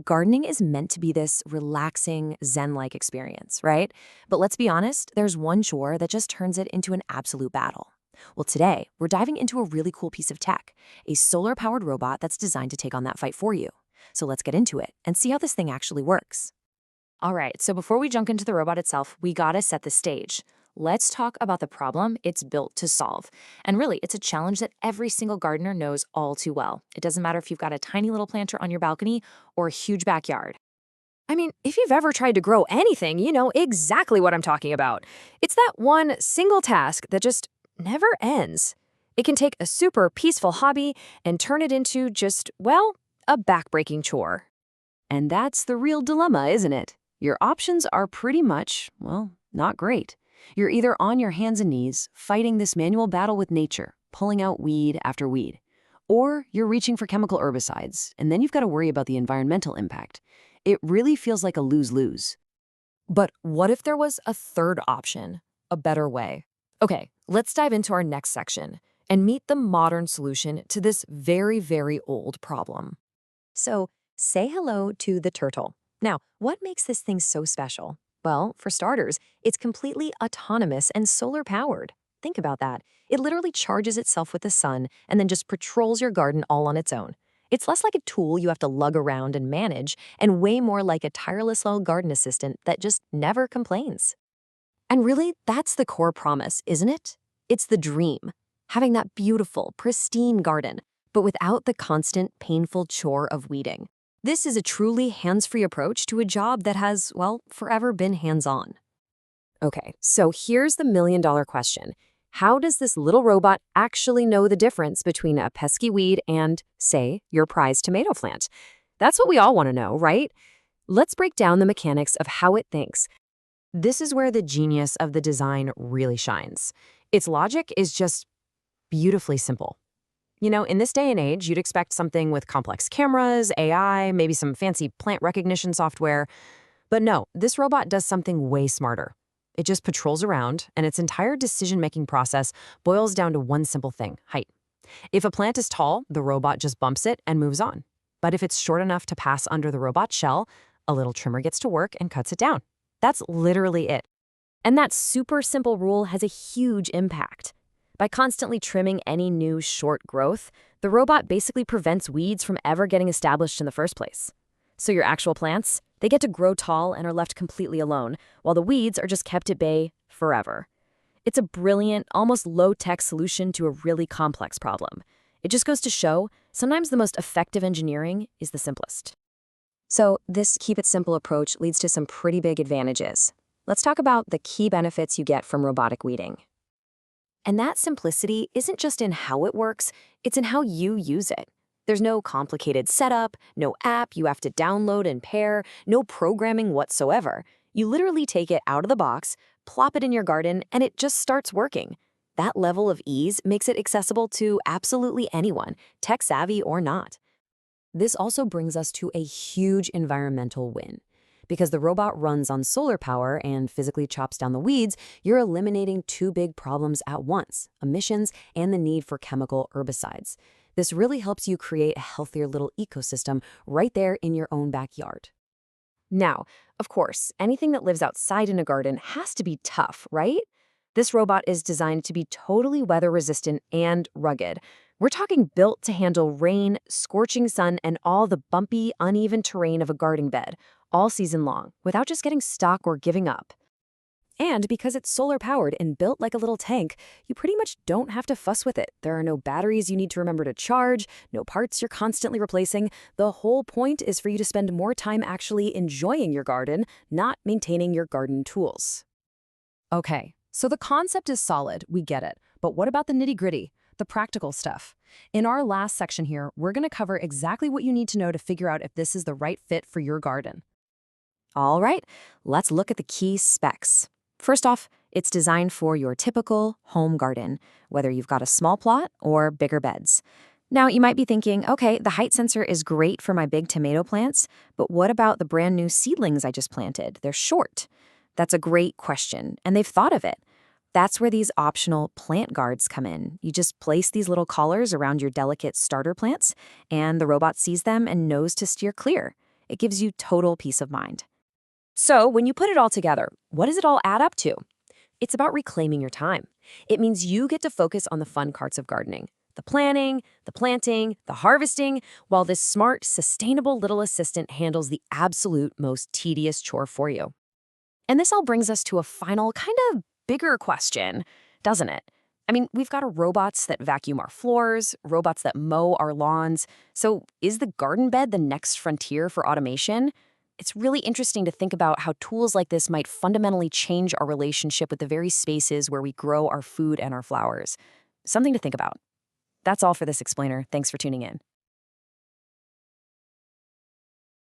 Gardening is meant to be this relaxing, zen-like experience, right? But let's be honest, there's one chore that just turns it into an absolute battle. Well, today, we're diving into a really cool piece of tech, a solar-powered robot that's designed to take on that fight for you. So let's get into it and see how this thing actually works. All right, so before we jump into the robot itself, we gotta set the stage. Let's talk about the problem it's built to solve. And really, it's a challenge that every single gardener knows all too well. It doesn't matter if you've got a tiny little planter on your balcony or a huge backyard. I mean, if you've ever tried to grow anything, you know exactly what I'm talking about. It's that one single task that just never ends. It can take a super peaceful hobby and turn it into just, well, a backbreaking chore. And that's the real dilemma, isn't it? Your options are pretty much, well, not great. You're either on your hands and knees, fighting this manual battle with nature, pulling out weed after weed, or you're reaching for chemical herbicides, and then you've got to worry about the environmental impact. It really feels like a lose-lose. But what if there was a third option, a better way? Okay, let's dive into our next section and meet the modern solution to this very, very old problem. So, say hello to the Tertill. Now, what makes this thing so special? Well, for starters, it's completely autonomous and solar-powered. Think about that. It literally charges itself with the sun and then just patrols your garden all on its own. It's less like a tool you have to lug around and manage, and way more like a tireless little garden assistant that just never complains. And really, that's the core promise, isn't it? It's the dream. Having that beautiful, pristine garden, but without the constant, painful chore of weeding. This is a truly hands-free approach to a job that has, well, forever been hands-on. Okay, so here's the million-dollar question. How does this little robot actually know the difference between a pesky weed and, say, your prized tomato plant? That's what we all want to know, right? Let's break down the mechanics of how it thinks. This is where the genius of the design really shines. Its logic is just beautifully simple. In this day and age, you'd expect something with complex cameras, AI, maybe some fancy plant recognition software. But no, this robot does something way smarter. It just patrols around, and its entire decision-making process boils down to one simple thing: height. If a plant is tall, the robot just bumps it and moves on. But if it's short enough to pass under the robot's shell, a little trimmer gets to work and cuts it down. That's literally it. And that super simple rule has a huge impact. By constantly trimming any new short growth, the robot basically prevents weeds from ever getting established in the first place. So your actual plants, they get to grow tall and are left completely alone, while the weeds are just kept at bay forever. It's a brilliant, almost low-tech solution to a really complex problem. It just goes to show, sometimes the most effective engineering is the simplest. So this keep-it-simple approach leads to some pretty big advantages. Let's talk about the key benefits you get from robotic weeding. And that simplicity isn't just in how it works, it's in how you use it. There's no complicated setup, no app you have to download and pair, no programming whatsoever. You literally take it out of the box, plop it in your garden, and it just starts working. That level of ease makes it accessible to absolutely anyone, tech-savvy or not. This also brings us to a huge environmental win. Because the robot runs on solar power and physically chops down the weeds, you're eliminating two big problems at once: emissions and the need for chemical herbicides. This really helps you create a healthier little ecosystem right there in your own backyard. Now, of course, anything that lives outside in a garden has to be tough, right? This robot is designed to be totally weather-resistant and rugged. We're talking built to handle rain, scorching sun, and all the bumpy, uneven terrain of a garden bed, all season long, without just getting stuck or giving up. And because it's solar-powered and built like a little tank, you pretty much don't have to fuss with it. There are no batteries you need to remember to charge, no parts you're constantly replacing. The whole point is for you to spend more time actually enjoying your garden, not maintaining your garden tools. Okay, so the concept is solid, we get it. But what about the nitty-gritty? The practical stuff. In our last section here, we're going to cover exactly what you need to know to figure out if this is the right fit for your garden. All right, let's look at the key specs. First off, it's designed for your typical home garden, whether you've got a small plot or bigger beds. Now, you might be thinking, okay, the height sensor is great for my big tomato plants, but what about the brand new seedlings I just planted? They're short. That's a great question, and they've thought of it. That's where these optional plant guards come in. You just place these little collars around your delicate starter plants, and the robot sees them and knows to steer clear. It gives you total peace of mind. So, when you put it all together, what does it all add up to? It's about reclaiming your time. It means you get to focus on the fun parts of gardening: the planning, the planting, the harvesting, while this smart, sustainable little assistant handles the absolute most tedious chore for you. And this all brings us to a final, kind of bigger question, doesn't it? I mean, we've got robots that vacuum our floors, robots that mow our lawns. So, is the garden bed the next frontier for automation? It's really interesting to think about how tools like this might fundamentally change our relationship with the very spaces where we grow our food and our flowers. Something to think about. That's all for this explainer. Thanks for tuning in.